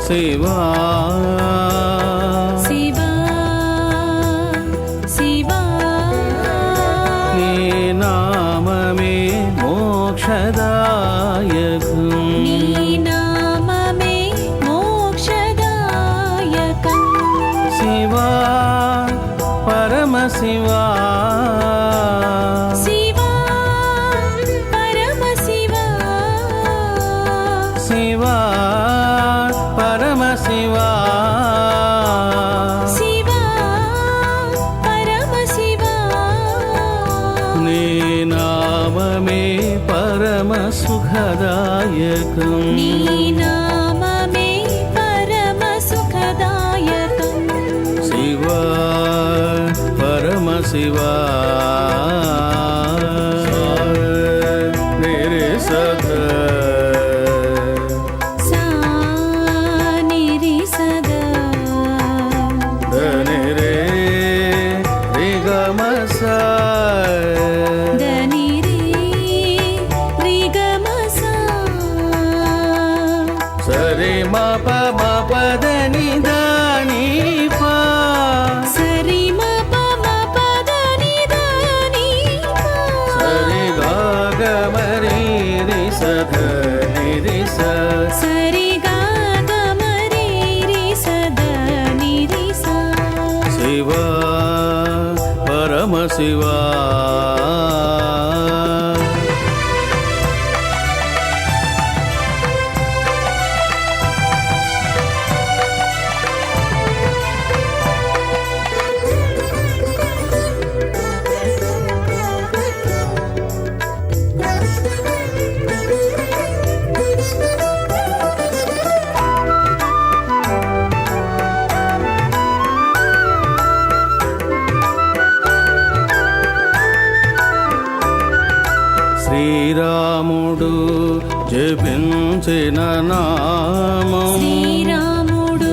శివా శివా శివా నీ నామమే మోక్షదాయకం నీ నామమే మోక్షదాయకం శివా పరమశివా శివా పరమశివా శివా పరమశివా శివా పరమశివా నీ నామమే పరమ సుఖదాయకం నీ నామమే పరమ సుఖదాయకం శివా పరమశివా నిరే సద సా నిరి సదా ధని రే రిగమ సా దని రే రిగమ సా సరి మ పదని దాని పా సరి మ పదని దని సరి గాగమరి రి సధ నిరి స సరి గా గమరి రి సదా నిరి సా శివా పరమశివా శ్రీరాముడు జపించిన నామం శ్రీరాముడు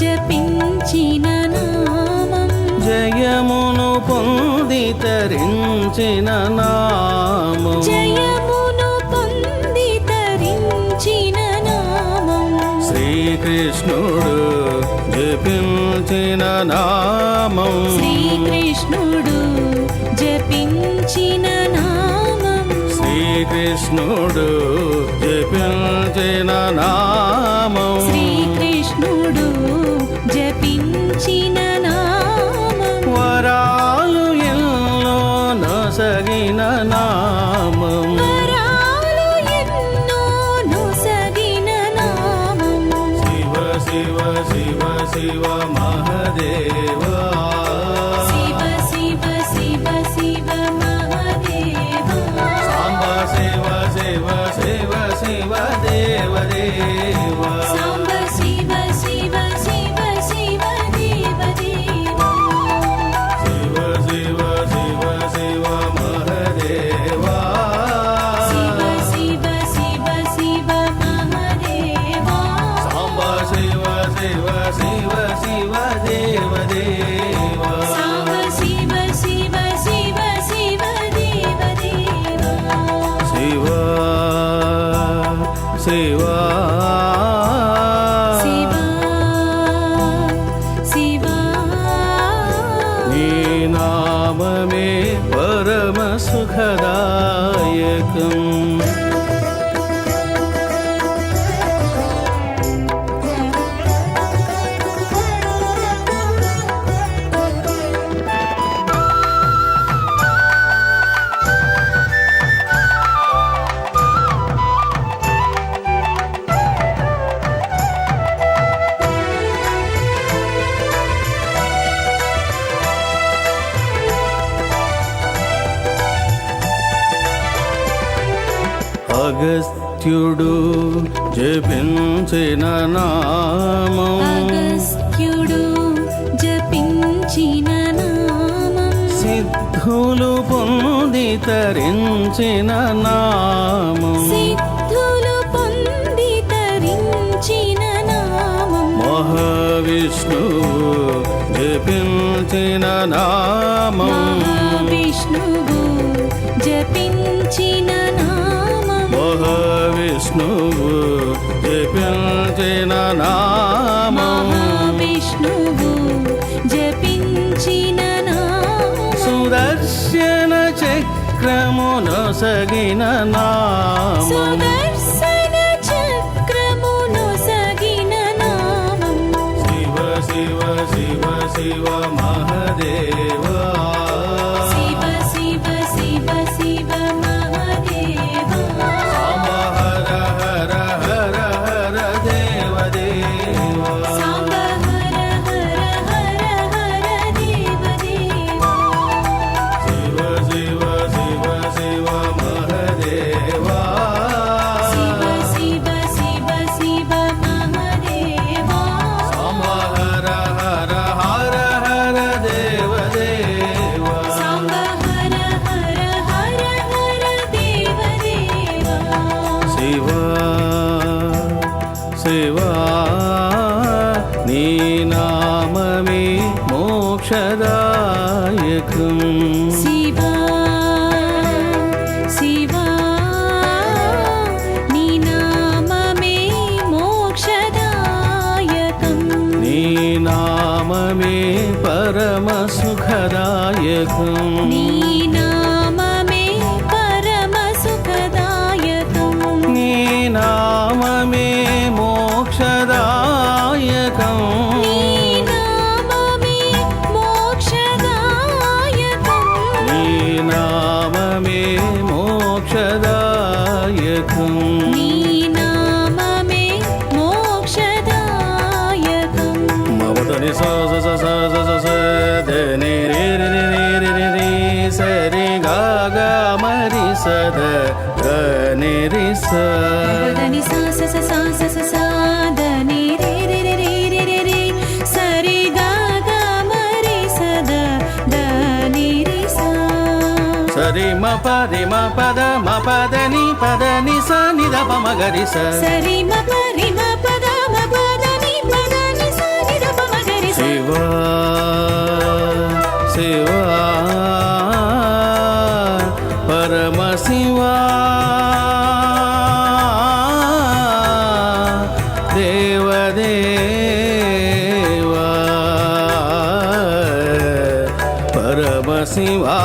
జపించిన నామం జయమును పొంది తరించిన నామం జయమును పొంది తరించిన నామం శ్రీకృష్ణుడు జపించిన నామం శ్రీకృష్ణుడు జపించిన నామం శ్రీకృష్ణుడు జపించిన నామం శ్రీకృష్ణుడు జపించిన నామం వరాలు ఎన్నో నొసగిన నామం వరాలు ఎన్నో నొసగిన నామం శివ శివ శివ శివ మహదేవా శివ శివ శివ శివ మహాదేవా సాంబ శివ శివ శివ శివ దేవ దేవా సాంబ శివ శివ శివ శివ దేవ దేవా శివ శివ శివ శివ మహదేవా శివ శివ శివ శివ మహాదేవా సాంబ శివ శివ శివ శివ దేవ దేవా సాంబ శివ శివ శివ శివ దేవ దేవా శివా శివా శివా శివా నీ నామమే పరమ సుఖదాయకం అగస్త్యుడు జపించిన నామం అగస్త్యుడు జపించిన నామం సిద్ధులు పొంది తరించిన నామం సిద్ధులు పొంది తరించిన నామం మహావిష్ణువు జపించిన నామం మహావిష్ణువు జపించిన నామం మహావిష్ణువు మహావిష్ణువు జపించిన నామం మహావిష్ణువు జపించిన నామం సుదర్శన చక్రమునొసగిన నామం సుదర్శన చక్రమునొసగిన నామం శివ శివ శివ శివ మహదేవా శివ శివ శివ శివ మహదేవా హర హర హర హర దేవ దేవా సాంబ హర హర హర హర దేవ దేవా శివ శివ శివ శివ మహదేవా శివ శివ శివ శివ మహదేవా హర హర హర హర దేవ దేవా సాంబ హర హర హర హర దేవ దేవా శివా శివా నీ నామమే మోక్షదాయకం శివా శివా నీ నామమే మోక్షదాయకం నీ నామమే పరమ సుఖదాయకం నీ నామమే పరమ సుఖదాయకం నీ నామమే మోక్షదాయకం నీ నామమే మోక్షదాయకం నీ నామమే మోక్షదాయకం నీ నామమే మోక్షదాయకం మవతని స స స స స స స ధ ని రి రి రి రి రి రి రి సరి గా గా మరి స ధ ధ ని రి స దని సా స స సా స స సా దని రే రే రే రే రే రే రే సరి గా గా మరి స ద ద ని రి సా సరి మ పది మ పద ని స ని ద ప మ గ రి స సరి మ పరి మ పద ని సా ని ద ప మ గ రి సా శివా శివా పరమ శివా దేవదేవా పరమ శివా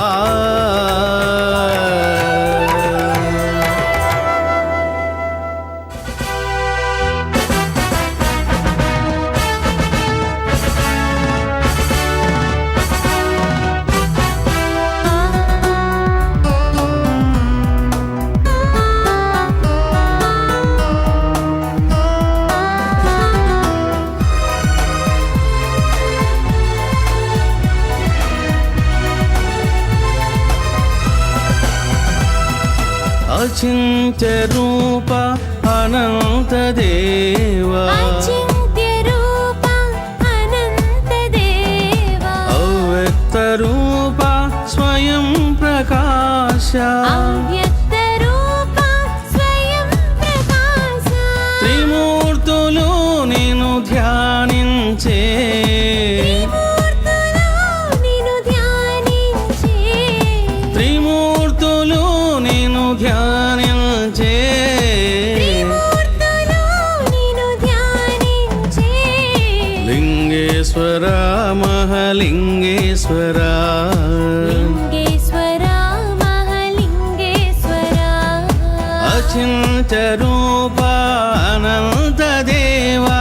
అచింత్య రూప అనంత దేవా అచింత్య రూప అనంత దేవా అవ్యక్త రూప స్వయం ప్రకాశ అవ్యక్త రూప స్వయం ప్రకాశ త్రిమూర్తులు నిన్ను ధ్యానించే త్రిమూర్తులు నిన్ను ధ్యానించే త్రిమూర్తులు నిన్ను ధ్యానించే త్రిమూర్తులు నిన్ను ధ్యానించే లింగేశ్వర మహలింగేశ్వర లింగేశ్వర మహలింగేశ్వర అచింత్య రూప అనంత దేవా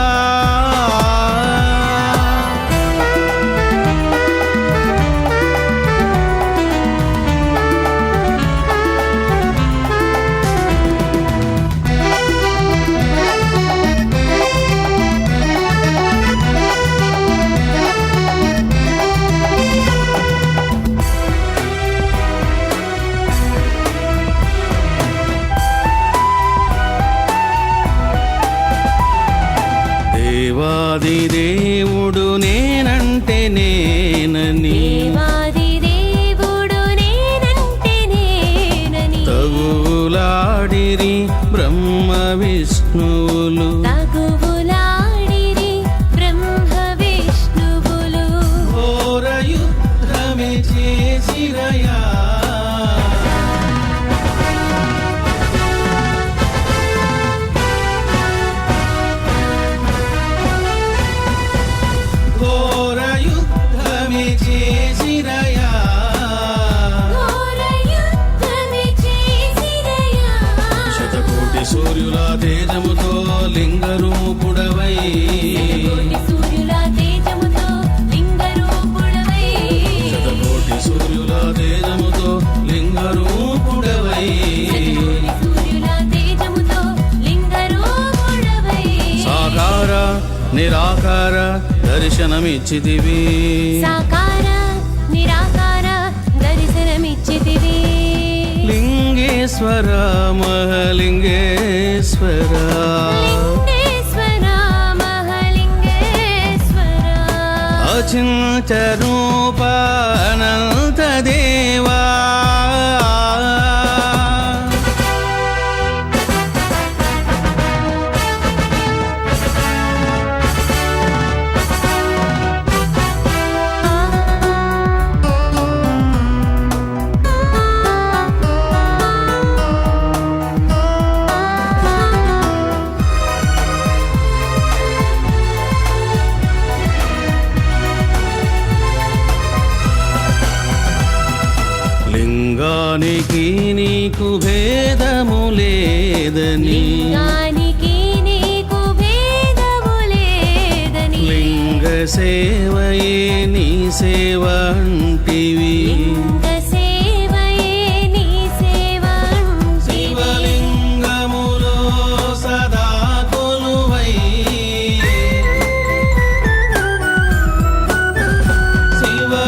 దేవాది దేవుడు నేనంటే నేనని దేవాది దేవుడు నేనంటే నేనని తగులాడిరి బ్రహ్మ విష్ణువులు తగువులాడిరి బ్రహ్మ విష్ణువులు ఘోర యుద్ధమే చేసిరయా నిరాకార దర్శనమిచ్చితివి సాకార నిరాకార దర్శనమిచ్చితివి లింగేశ్వర మహలింగేశ్వర లింగేశ్వర మహలింగేశ్వర అచింత రూప అనంత దేవా లింగానికి నీకు భేదము లేదని లింగానికి నీకు భేదము లేదని లింగ సేవయే నీ సేవ అంటివి లింగ సేవయే నీ సేవ శివలింగములో సదా కొలువై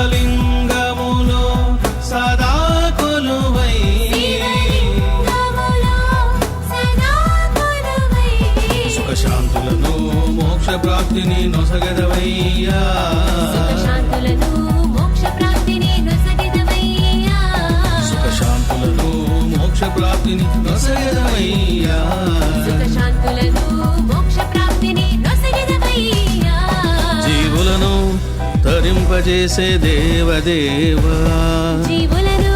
శివలింగములో సదా కొలువై శివలింగములో సదా కొలువై సుఖశాంతులను మోక్ష ప్రాప్తిని నొసగదవయ్యా సుఖశాంతులను మోక్ష ప్రాప్తిని నొసగిదవయ్యా సుఖశాంతులను మోక్ష ప్రాప్తిని నొసగదవయ్యా సుఖశాంతులను మోక్ష ప్రాప్తిని నొసగిదవయ్యా జీవులను తరింపజేసే దేవదేవా జీవులను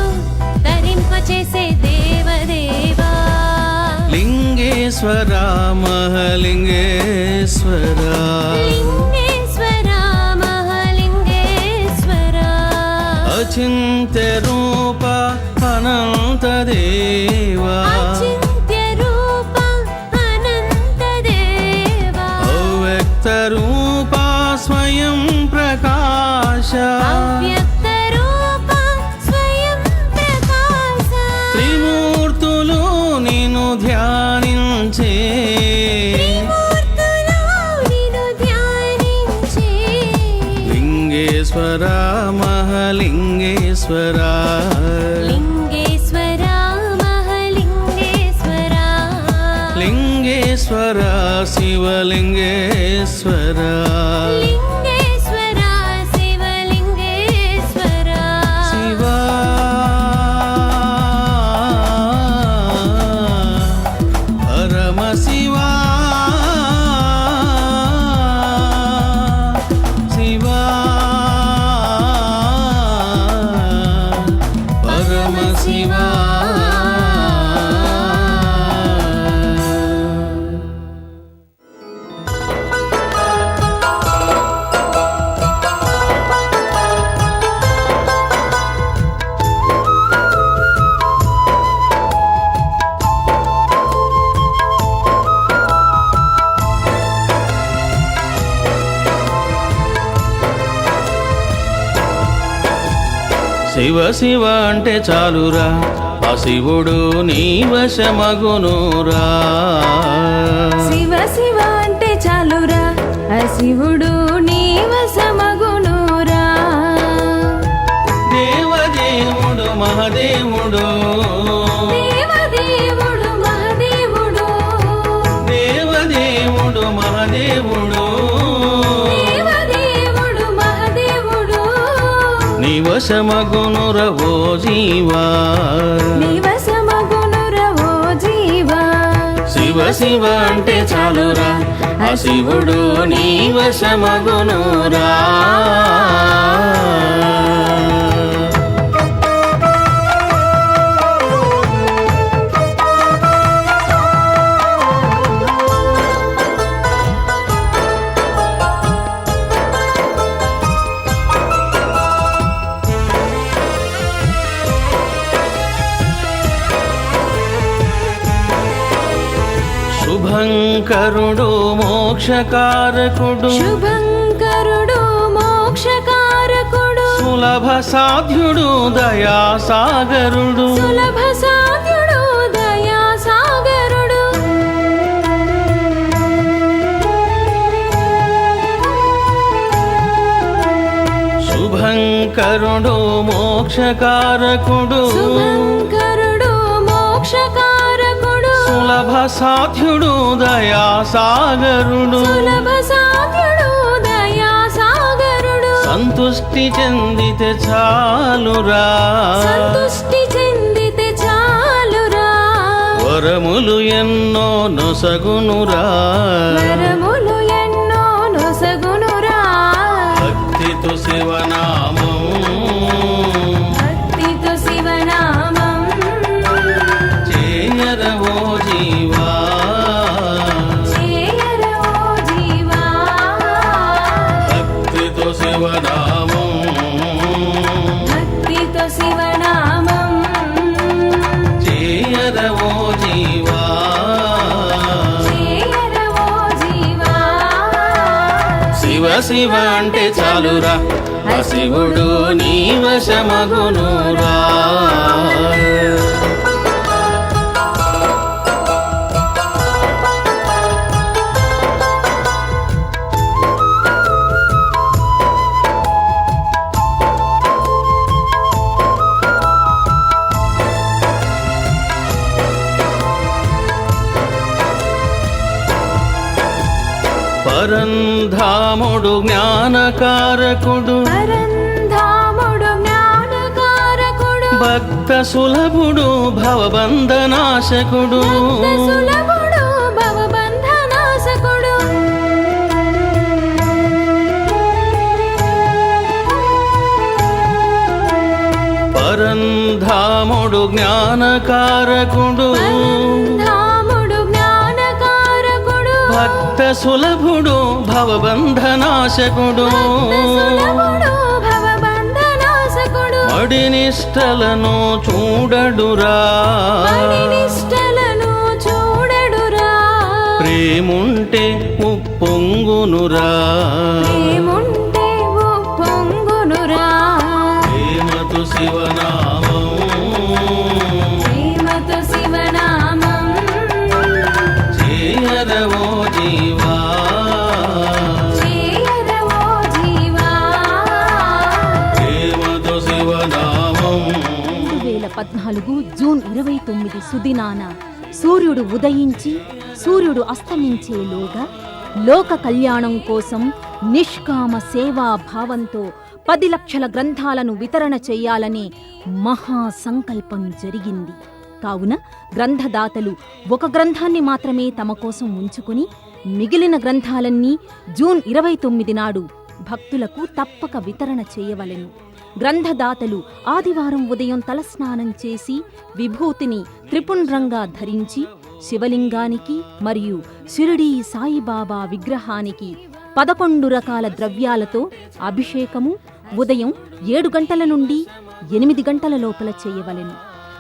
తరింపచేసే దేవదేవా లింగేశ్వర మహలింగేశ్వర లింగేశ్వర మహలింగేశ్వర అచింత్య రూప అనంత దేవా అచింత్య రూప అనంత దేవా అవ్యక్త రూప స్వయం ప్రకాశ అవ్యక్త రూప స్వయం ప్రకాశ త్రిమూర్తులు నిన్ను ధ్యానించే త్రిమూర్తులు నిన్ను ధ్యానించే లింగేశ్వర మహలింగేశ్వర లింగేశ్వర మహలింగేశ్వర లింగేశ్వర శివలింగేశ్వర లింగేశ్వర శివలింగేశ్వర శివా పరమ శివా శివా పరమ శివా శివ శివ అంటే చాలురా ఆ శివుడు నీ వశమగునురా శివ శివ అంటే చాలురా ఆ శివుడు నీ వశమగునురా దేవదేవుడు మహదేవుడు దేవదేవుడు మహదేవుడు దేవదేవుడు మహదేవుడు దేవదేవుడు మహదేవుడు నీ వశమగునురా ఓ జీవా నీ వశమగునురా ఓ జీవా శివ శివ అంటే చాలురా ఆ శివుడు నీ వశమగునురా శుభంకరుడు మోక్షకారకుడు శుభంకరుడు మోక్షకారకుడు సులభ సాధ్యుడు దయాసాగరుడు సులభ సాధ్యుడు దయాసాగరుడు శుభంకరుడు మోక్షకారకుడు శుభంకరుడు మోక్షకారకుడు సులభ సాధ్యుడు దయాసాగరుడు సులభ సాధ్యుడు దయాసాగరుడు సంతుష్టి చెందితే చాలురా సంతుష్టి చెందితే చాలురా వరములు ఎన్నో నొసగునురా వరములు ఎన్నో నొసగునురా భక్తితో శివనామం భక్తితో శివనామం చేయరవో జీవా చేయరవో జీవా భక్తితో శివనామం భక్తితో శివనామం చేయరవో జీవా చేయరవో జీవా శివ శివ అంటే చాలురా ఆ శివుడు నీ వశమగునురా పరంధాముడు జ్ఞానకారకుడు పరంధాముడు జ్ఞానకారకుడు భక్త సులభుడు భవబంధనాశకుడు సులభుడు భవబంధనాశకుడు పరంధాముడు జ్ఞానకారకుడు పరంధాముడు జ్ఞానకారకుడు భక్త సులభుడు భవబంధనాశకుడు సులభుడు భవబంధనాశకుడు మడినిష్టలను చూడడురా నిష్టలను చూడడురా ప్రేముంటే ఉప్పొంగునురా ఏముంటే పొంగునురా ప్రేమతో శివనామం ప్రేమతో శివనామం చేయరవో జీవా చేయరవో జీవా ప్రేమతో శివనామం 2014 జూన్ 29 సుదినాన సూర్యుడు ఉదయించి సూర్యుడు అస్తమించేలోగా లోక కళ్యాణం కోసం నిష్కామ సేవా భావంతో 10 లక్షల గ్రంథాలను వితరణ చేయాలనే మహాసంకల్పం జరిగింది. కావున గ్రంథదాతలు ఒక గ్రంథాన్ని మాత్రమే తమ కోసం ఉంచుకుని మిగిలిన గ్రంథాలన్నీ జూన్ 29 నాడు భక్తులకు తప్పక వితరణ చేయవలెను. గ్రంథదాతలు ఆదివారం ఉదయం తలస్నానం చేసి విభూతిని త్రిపుండ్రంగా ధరించి శివలింగానికి మరియు షిరిడీ సాయిబాబా విగ్రహానికి 11 రకాల ద్రవ్యాలతో అభిషేకము ఉదయం 7 గంటల నుండి 8 గంటల లోపల చేయవలెను.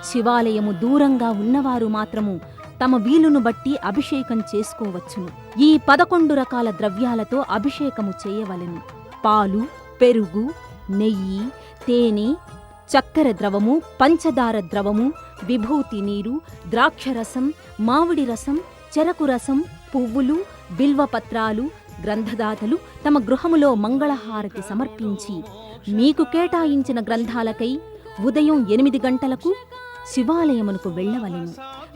శివాలయము దూరంగా ఉన్నవారు మాత్రము తమ వీలును బట్టి అభిషేకం చేసుకోవచ్చును. ఈ 11 రకాల ద్రవ్యాలతో అభిషేకము చేయవలెను. పాలు, పెరుగు, నెయ్యి, తేనె, చక్కెర ద్రవము, పంచదార ద్రవము, విభూతి నీరు, ద్రాక్షరసం, మామిడి రసం, చెరకు రసం, పువ్వులు, బిల్వపత్రాలు. గ్రంథదాతలు తమ గృహములో మంగళహారతి సమర్పించి మీకు కేటాయించిన గ్రంథాలకై ఉదయం 8 గంటలకు శివాలయమునకు వెళ్ళవలెను.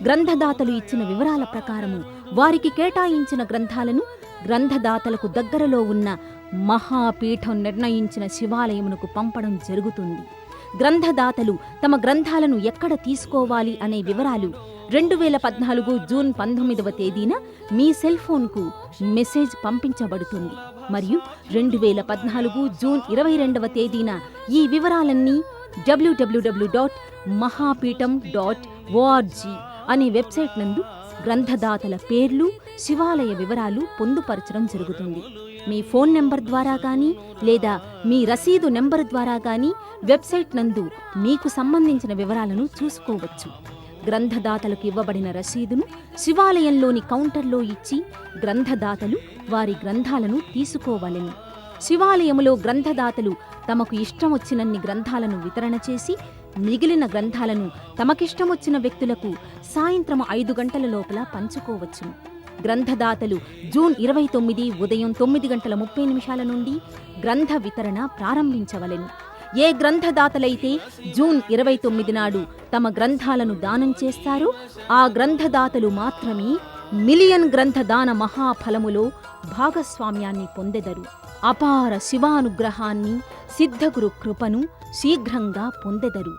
గ్రంథదాతలు ఇచ్చిన వివరాల ప్రకారము వారికి కేటాయించిన గ్రంథాలను గ్రంథదాతలకు దగ్గరలో ఉన్న మహాపీఠం నిర్ణయించిన శివాలయమునకు పంపడం జరుగుతుంది. గ్రంథదాతలు తమ గ్రంథాలను ఎక్కడ తీసుకోవాలి అనే వివరాలు 2014 జూన్ 19వ తేదీన మీ సెల్ ఫోన్కు మెసేజ్ పంపించబడుతుంది. మరియు 2014 జూన్ 22వ తేదీన ఈ వివరాలన్నీ www.mahapitham.org అనే వెబ్సైట్ నందు గ్రంథదాతల పేర్లు, శివాలయ వివరాలు పొందుపరచడం జరుగుతుంది. మీ ఫోన్ నెంబర్ ద్వారా గానీ లేదా మీ రసీదు నెంబరు ద్వారా గానీ వెబ్సైట్ నందు మీకు సంబంధించిన వివరాలను చూసుకోవచ్చు. గ్రంథదాతలకు ఇవ్వబడిన రసీదును శివాలయంలోని కౌంటర్లో ఇచ్చి గ్రంథదాతలు వారి గ్రంథాలను తీసుకోవలెను. శివాలయములో గ్రంథదాతలు తమకు ఇష్టమొచ్చినన్ని గ్రంథాలను వితరణ చేసి మిగిలిన గ్రంథాలను తమకిష్టమొచ్చిన వ్యక్తులకు సాయంత్రం 5 గంటల లోపల పంచుకోవచ్చును. గ్రంథదాతలు జూన్ 29 ఉదయం 9:30 నుండి గ్రంథ వితరణ ప్రారంభించవలెను. ఏ గ్రంథదాతలైతే జూన్ 29 నాడు తమ గ్రంథాలను దానం చేస్తారో ఆ గ్రంథదాతలు మాత్రమే మిలియన్ గ్రంథదాన మహాఫలములో భాగస్వామ్యాన్ని పొందెదరు. అపార శివానుగ్రహాన్ని, సిద్ధగురు కృపను శీఘ్రంగా పొందెదరు.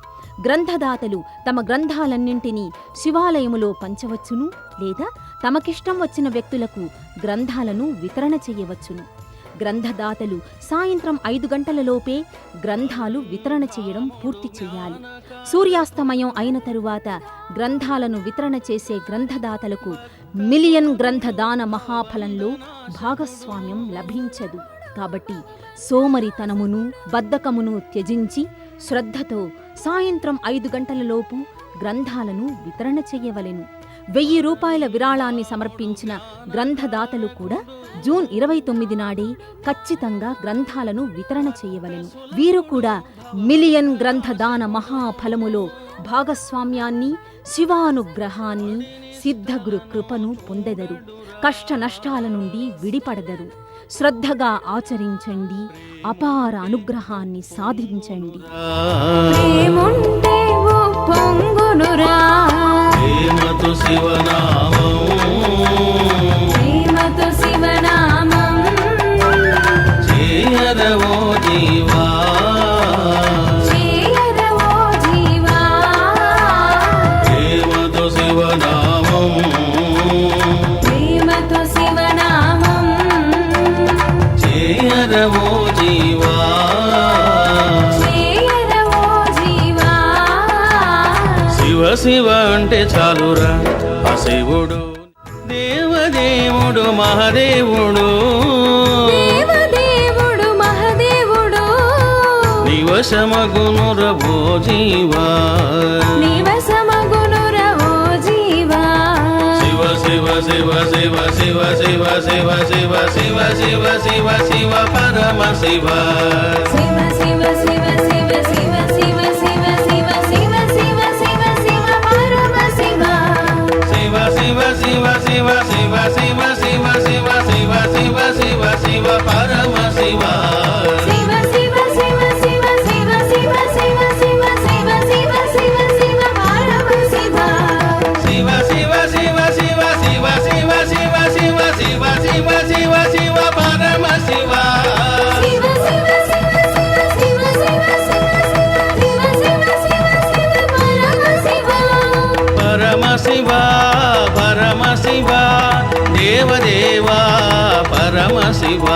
గ్రంథదాతలు తమ గ్రంథాలన్నింటినీ శివాలయములో పంచవచ్చును, లేదా తమకిష్టం వచ్చిన వ్యక్తులకు గ్రంథాలను వితరణ చేయవచ్చును. గ్రంథదాతలు సాయంత్రం 5 గంటలలోపే గ్రంథాలు వితరణ చేయడం పూర్తి చేయాలి. సూర్యాస్తమయం అయిన తరువాత గ్రంథాలను వితరణ చేసే గ్రంథదాతలకు మిలియన్ గ్రంథదాన మహాఫలంలో భాగస్వామ్యం లభించదు. కాబట్టి సోమరితనమును, బద్ధకమును త్యజించి శ్రద్ధతో సాయంత్రం 5 గంటలలోపు గ్రంథాలను వితరణ చెయ్యవలెను. 1000 రూపాయల విరాళాన్ని సమర్పించిన గ్రంథదాతలు కూడా జూన్ 29 నాడే ఖచ్చితంగా గ్రంథాలను వితరణ చేయవలెను. వీరు కూడా మిలియన్ గ్రంథదాన మహాఫలములో భాగస్వామ్యాన్ని, శివానుగ్రహాన్ని, సిద్ధగురు కృపను పొందెదరు. కష్ట నష్టాల నుండి విడిపడదరు. శ్రద్ధగా ఆచరించండి, అపార అనుగ్రహాన్ని సాధించండి. ప్రేముంటే పొంగునురా, ప్రేమతో శివనామం, ప్రేమతో శివనామం చేయదవో జీవా, చేయదవో జీవా. ప్రేమతో శివనామం, ప్రేమతో శివనామం చేయదవో జీవా, చేయదవో జీవా. శివ శివ అంటే చాలురా ఆ శివుడు, దేవదేవుడు మహాదేవుడు, దేవదేవుడు మహదేవుడు నివశమగునురవో జీవా, నివసమగునురవో జీవా. శివ శివ శివ శివ శివ శివ శివ శివ శివ శివ శివ శివ పరమ శివ, శివ శివ శివ శివ శివ శివ శివ శివ శివ శివ శివ శివ పరమ శివ. శివ శివ శివ శివ శివ శివ శివ శివ శివ శివ శివ శివ పరమ శివ, శివ శివ శివ శివ శివ శివ శివ శివ శివ శివ శివ శివ పరమ శివ. శివ శివ శివ శివ శివ శివ శివ శివ శివ శివ శివ శివ పరమ శివ, శివ శివ శివ శివ శివ శివ శివ శివ శివ శివ పరమ శివ. పరమ శివ పరమ శివ దేవదేవా పరమ శివ.